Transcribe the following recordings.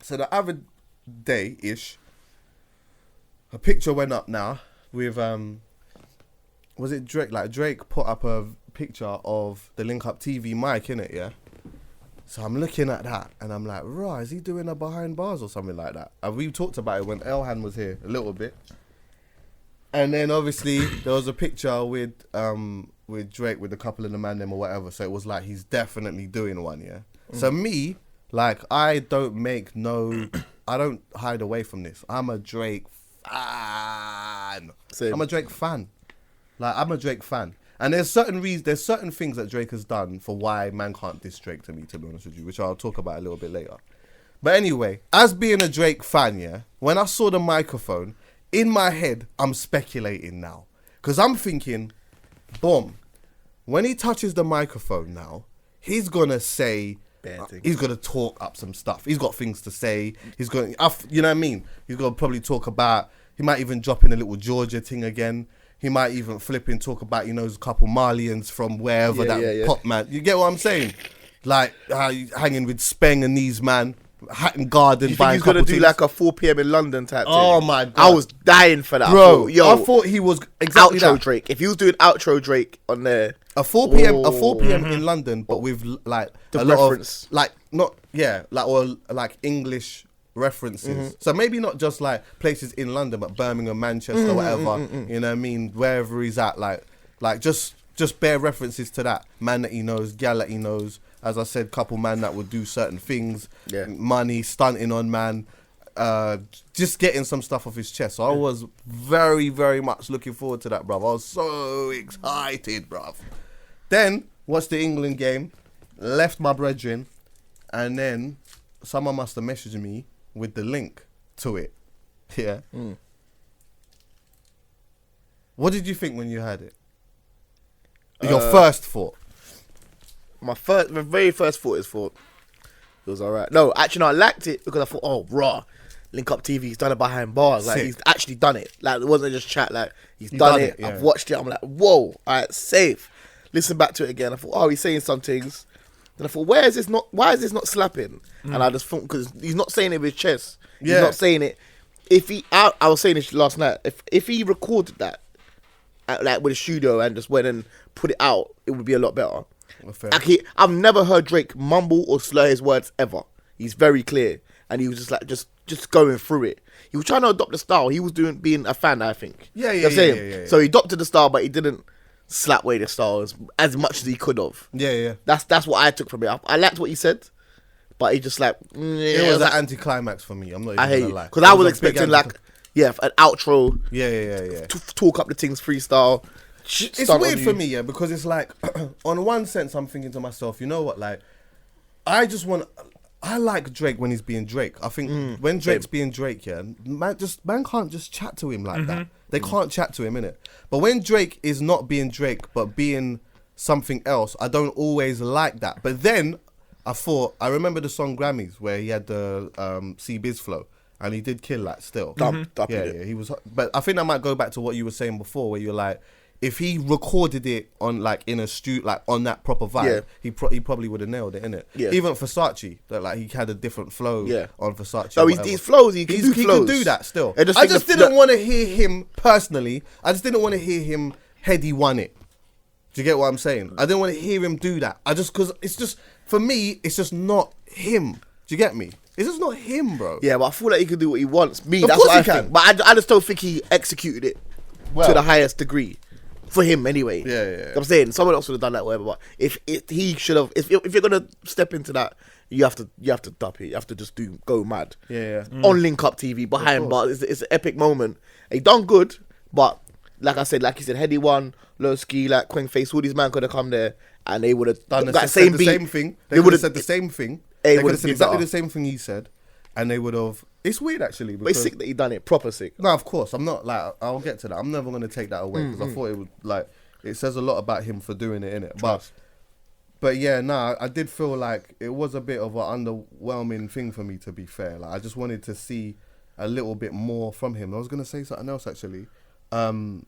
So the other day-ish, a picture went up now with, was it Drake? Like, Drake put up a picture of the Link Up TV mic, innit, yeah? So I'm looking at that, and I'm like, rah, is he doing a behind bars or something like that? And we talked about it when Elhan was here, a little bit. And then, obviously, there was a picture with Drake with a couple of the man them or whatever, so it was like, he's definitely doing one, yeah? So me... Like, I don't hide away from this. I'm a Drake fan. Same. I'm a Drake fan. Like, I'm a Drake fan. And there's certain things that Drake has done for why man can't diss Drake to me, to be honest with you, which I'll talk about a little bit later. But anyway, as being a Drake fan, yeah, when I saw the microphone, in my head, I'm speculating now. Because I'm thinking, boom, when he touches the microphone now, he's going to say... he's going to talk up some stuff. He's got things to say. He's going, you know what I mean? He's going to probably talk about, he might even drop in a little Georgia thing again. He might even flip and talk about, a couple Malians from wherever pop man. You get what I'm saying? Like, hanging with Speng and these man, Hatton Garden. You think he's going to do like a 4 p.m. in London type thing? Oh my God. I was dying for that. Bro, I thought he was exactly outro that. Drake. If he was doing outro Drake on there. A 4 p.m. in London, but with like the a reference. Lot of, like English references. So maybe not just like places in London, but Birmingham, Manchester, whatever. You know what I mean? Wherever he's at, like just bare references to that man that he knows, gal that he knows. As I said, couple man that would do certain things, money, stunting on man. Just getting some stuff off his chest. So I was very, very much looking forward to that, bruv. I was so excited, bruv. Then, watched the England game, left my brethren, and then someone must have messaged me with the link to it. Yeah. What did you think when you heard it? Your first thought? My very first thought is it was alright. No, actually, no, I liked it because I thought, oh, raw. Link Up TV, he's done it behind bars. Like, he's actually done it. Like, it wasn't just chat. Like, he's done it. Yeah. I've watched it. I'm like, whoa, all right, safe. Listen back to it again. I thought, oh, he's saying some things. Then I thought, why is this not slapping? And I just thought, because he's not saying it with his chest. He's not saying it. I was saying this last night. If he recorded that, like with a studio and just went and put it out, it would be a lot better. Like I've never heard Drake mumble or slur his words ever. He's very clear. And he was just like, just going through it. He was trying to adopt the style. He was being a fan, I think. Yeah. So he adopted the style, but he didn't slap away the style as much as he could have. Yeah. That's what I took from it. I liked what he said, but he just like... it was an anticlimax for me. I'm not even going to lie. Because I was expecting like, an outro. Yeah. To talk up the things freestyle. It's weird for me, because it's like, on one sense, I'm thinking to myself, you know what, like, I like Drake when he's being Drake. I think when Drake's being Drake, man can't just chat to him like that. They can't chat to him, innit? But when Drake is not being Drake, but being something else, I don't always like that. But then, I remember the song Grammys, where he had the C-Biz flow, and he did kill that still. He was. But I think that might go back to what you were saying before, where you're like, if he recorded it on like in a studio, like on that proper vibe, he probably would have nailed it, innit? Yeah. Even Versace, that like he had a different flow on Versace. Oh, these flows, he could do that still. I just didn't want to hear him personally. I just didn't want to hear him heady one it. Do you get what I'm saying? I didn't want to hear him do that. Because it's just, for me, it's just not him. Do you get me? It's just not him, bro. Yeah, but I feel like he can do what he wants. That's what I think. But I just don't think he executed it to the highest degree. For him, anyway. Yeah. I'm saying someone else would have done that, whatever. But if he should have, if you're gonna step into that, you have to dump it. You have to just go mad. Yeah. On Link Up TV behind, but it's an epic moment. He done good, but like I said, Heady One, Lowski, like Quang Face, all these man could have come there and they would have done the same thing. They would have said the same thing. They could have said exactly the same thing he said, and they would have. It's weird, actually. But it's sick that he done it. Proper sick. No, of course. I'm not, like, I'll get to that. I'm never going to take that away, because I thought it would, like, it says a lot about him for doing it, innit? But yeah, I did feel like it was a bit of an underwhelming thing for me, to be fair. Like, I just wanted to see a little bit more from him. I was going to say something else, actually. Didn't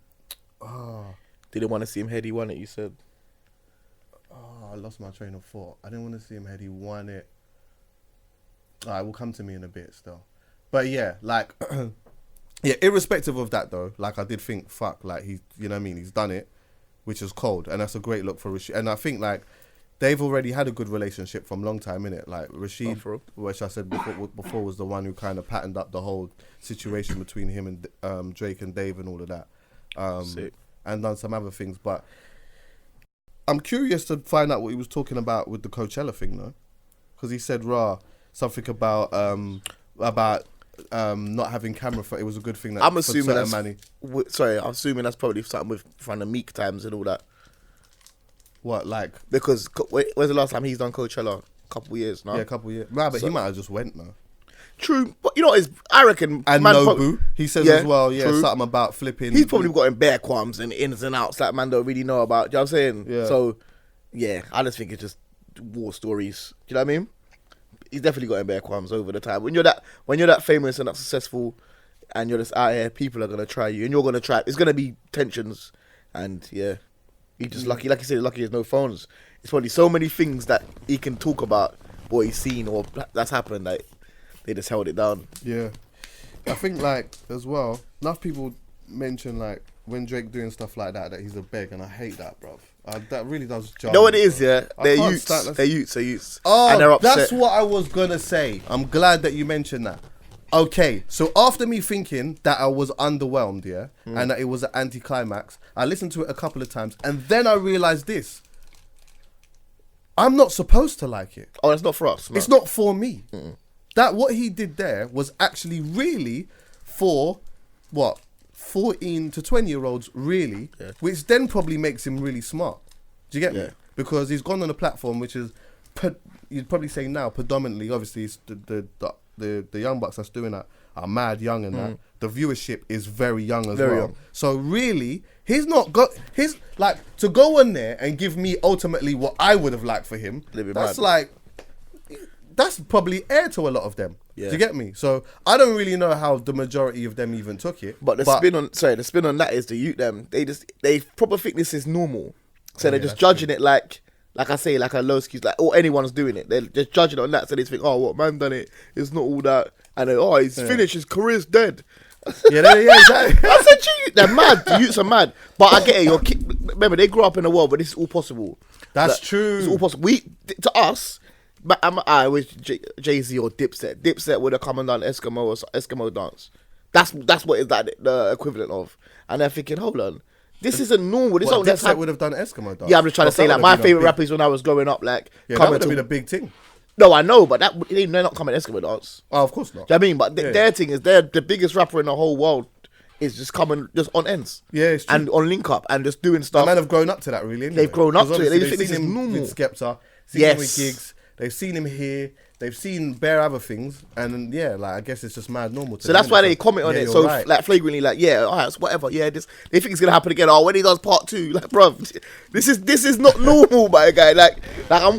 want to see him heady one it, you said? I lost my train of thought. I didn't want to see him heady one it. Alright, will come to me in a bit still. But yeah, like, yeah, irrespective of that though, like I did think, fuck, like you know what I mean? He's done it, which is cold. And that's a great look for Rashid. And I think like, they've already had a good relationship from long time, innit? Like Rashid, which I said before was the one who kind of patterned up the whole situation between him and Drake and Dave and all of that. And done some other things. But I'm curious to find out what he was talking about with the Coachella thing though. Because he said, something about not having camera for it was a good thing. That I'm assuming that's I'm assuming that's probably something with from the Meek times and all that. What, like? Because when's the last time he's done Coachella? A couple of years now. Yeah, a couple of years. Nah, but he might have just went now. True, but you know, I reckon. And Nobu, he says as well, true. Something about flipping. He's probably got in bare qualms and ins and outs that man don't really know about. Do you know what I'm saying? Yeah. So, yeah, I just think it's just war stories. Do you know what I mean? He's definitely got in bare qualms over the time. When you're that famous and that successful, and you're just out here, people are gonna try you, and you're gonna try. It's gonna be tensions, and yeah, he's just lucky. Like you said, lucky he has no phones. It's probably so many things that he can talk about, what he's seen or that's happened. Like they just held it down. Yeah, I think like as well. Enough people mention like when Drake doing stuff like that he's a beg, and I hate that, bruv. That really does jar. You know what it is, bro. yeah? They're youths. Oh, and they're upset. That's what I was gonna say. I'm glad that you mentioned that. Okay, so after me thinking that I was underwhelmed, yeah, and that it was an anticlimax, I listened to it a couple of times, and then I realised this. I'm not supposed to like it. Oh, it's not for us. No. It's not for me. That what he did there was actually really for what 14 to 20-year-olds, really, which then probably makes him really smart. Do you get me? Because he's gone on a platform which is, you'd probably say now, predominantly, obviously, it's the young bucks that's doing that are mad young and that. The viewership is very young as well. Young. So really, he's not got his like to go on there and give me ultimately what I would have liked for him. That's like that's probably air to a lot of them. Yeah. Do you get me? So I don't really know how the majority of them even took it. But the spin on that is the youth them. They probably think this is normal. So they're just judging it like I say, like a low excuse, like anyone's doing it. They're just judging it on that. So they think, oh, what man done it? It's not all that. And then, oh, he's finished. His career's dead. Yeah, exactly. I said, they're mad. The youths are mad. But I get it. Remember, they grew up in a world where this is all possible. That's true. It's all possible. To us, I was Jay-Z or Dipset. Dipset would have come and done Eskimo dance. That's what is that the equivalent of. And they're thinking, hold on, this isn't normal. This Dipset would have done Eskimo dance. Yeah, I'm just trying to say, like, my favorite rappers when I was growing up, like, that would have been a big thing. No, I know, but they're not coming Eskimo dance. Oh, of course not. Do you know what I mean? But their thing is they're the biggest rapper in the whole world. Is just coming just on ends. Yeah, it's true. And on link up and just doing stuff. The men have grown up to that, really. Anyway. They've grown up to it. They just think this is normal. With Skepta, seen him with gigs. They've seen him here. They've seen bare other things, and yeah, like I guess it's just mad normal. So that's why they comment on it so right. Like flagrantly, like all right, whatever. Yeah, they think it's gonna happen again. Oh, when he does part 2, like, bruv, this is not normal, my guy. Like I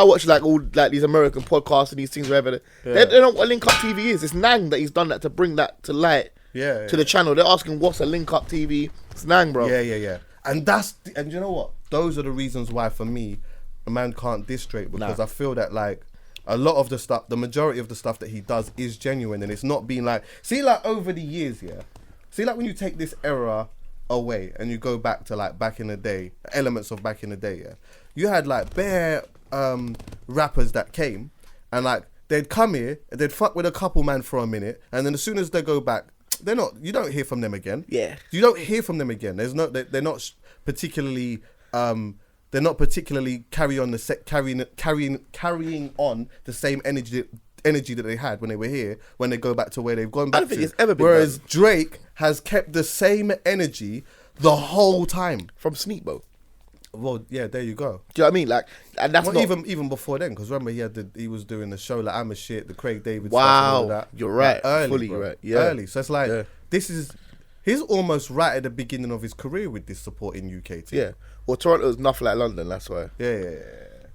watch like all like these American podcasts and these things wherever. They don't know what Link Up TV is. It's Nang that he's done that to bring that to light. To the channel. They're asking what's a Link Up TV. It's Nang, bro. Yeah. And you know what? Those are the reasons why for me a man can't diss Drake, because I feel that like a lot of the stuff, the majority of the stuff that he does is genuine, and it's not being like, see, like over the years, see, like when you take this era away and you go back to like back in the day, elements of back in the day, you had like bare rappers that came and like they'd come here, they'd fuck with a couple man for a minute, and then as soon as they go back, you don't hear from them again. Yeah. You don't hear from them again. They're not particularly carrying on the same energy that they had when they were here, when they go back to where they've gone back to. I don't think it's ever been Whereas done. Drake has kept the same energy the whole time. From Sneakbo. Well, yeah, there you go. Do you know what I mean? Like, and that's not even before then, because remember he was doing the show like I'm a shit, the Craig David stuff and all that. You're right. Like, early, fully bro. Right. Yeah. Early. So it's like he's almost right at the beginning of his career with this supporting UK team. Yeah. Well, Toronto's nothing like London, that's why. Yeah.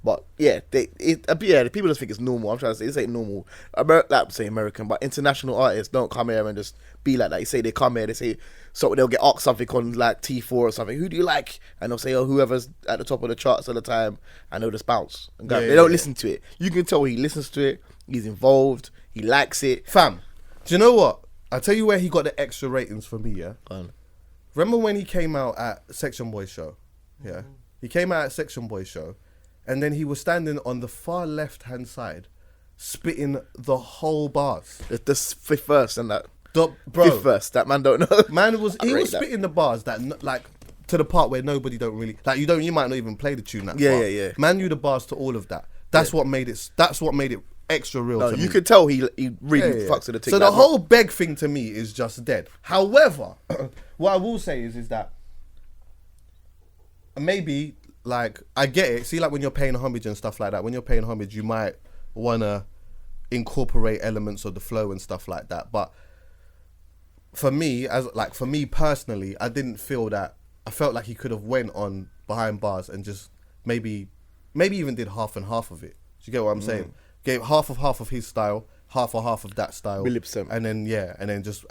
But yeah, the people just think it's normal. I'm trying to say this ain't normal. American, but international artists don't come here and just be like that. You say they come here, they say so they'll get asked something on like T4 or something. Who do you like? And they'll say, oh, whoever's at the top of the charts at the time, and they'll just bounce. And they don't listen to it. You can tell he listens to it. He's involved. He likes it. Fam, do you know what? I'll tell you where he got the extra ratings for me, yeah? Remember when he came out at Section Boy Show? Yeah. He came out at Section Boy Show, and then he was standing on the far left-hand side, spitting the whole bars. The fifth verse and that. Bro, Fifth verse, that man don't know. Man was spitting the bars that like to the part where nobody don't really like. You might not even play the tune that far. Yeah. Man knew the bars to all of that. That's what made it. That's what made it extra real. To You me. could tell he really fucks with the thing. So the whole beg thing to me is just dead. However, what I will say is that maybe like I get it. See, like when you're paying homage and stuff like that. When you're paying homage, you might wanna incorporate elements of the flow and stuff like that. But for me personally, I didn't feel that. I felt like he could have went on behind bars and just maybe even did half and half of it. Do you get what I'm saying? Gave half of his style, half of that style, and then just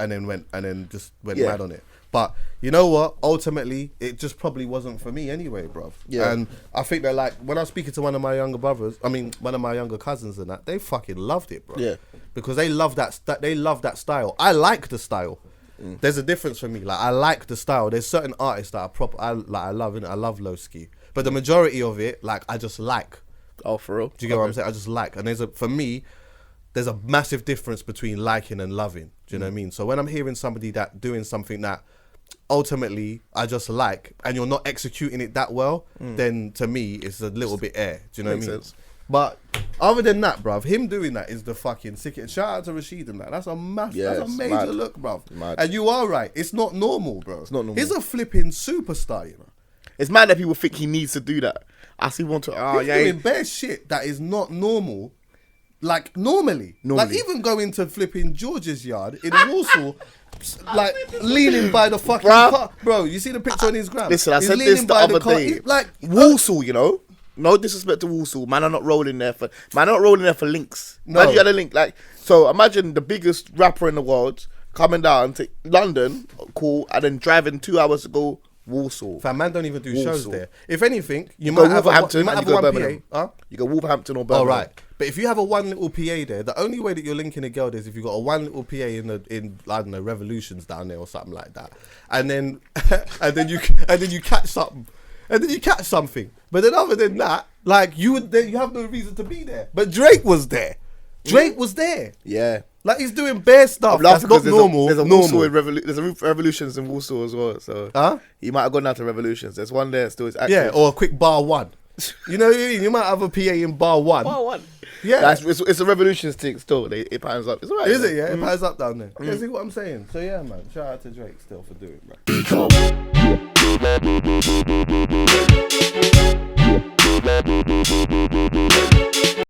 went mad on it. But you know what? Ultimately, it just probably wasn't for me anyway, bruv. Yeah. And I think that like when I was speaking to one of my younger cousins and that, they fucking loved it, bro. Yeah. Because they love that style. I like the style. There's a difference for me. Like I like the style. There's certain artists that I love, innit? I love Lowski. But the majority of it, like I just like. Oh, for real? Do you get what I'm saying? I just like. And for me, there's a massive difference between liking and loving. Do you know what I mean? So when I'm hearing somebody that doing something that ultimately I just like, and you're not executing it that well, then to me it's a little bit air. Do you know what I mean? Sense. But other than that, bruv, him doing that is the fucking sickest. Shout out to Rashid and that. That's a major look, bruv. And you are right. It's not normal, bro. It's not normal. He's a flipping superstar, you know. It's mad that people think he needs to do that. I see one to. He's doing bare shit that is not normal. Like normally. Like even going to flipping George's yard in Walsall, like leaning by the fucking car. Bro, you see the picture on his gram? Listen, I said this the other day. Like Walsall, you know. No disrespect to Walsall, man. I'm not rolling there for links. No. Imagine you had a link, like so. Imagine the biggest rapper in the world coming down to London, cool, and then driving 2 hours to go Walsall. Fam, man don't even do shows there. If anything, you might have Wolverhampton. You go Wolverhampton or Birmingham. Oh, right. But if you have a one little PA there, the only way that you're linking a girl is if you've got a one little PA in I don't know, Revolutions down there or something like that, and then you catch something. And then you catch something. But then other than that, like you have no reason to be there. But Drake was there. Drake was there. Yeah. Like he's doing bare stuff. That's not normal. There's a Revolutions in Walsall as well. So he might have gone down to Revolutions. There's one there still. Yeah, or a quick bar one. You know what I mean? You might have a PA in bar one. Bar one. Yeah. It's a Revolutions thing still. It pans up. It's alright. Is it? Yeah, it pans up down there. Yeah, see what I'm saying? So yeah, man. Shout out to Drake still for doing it, man.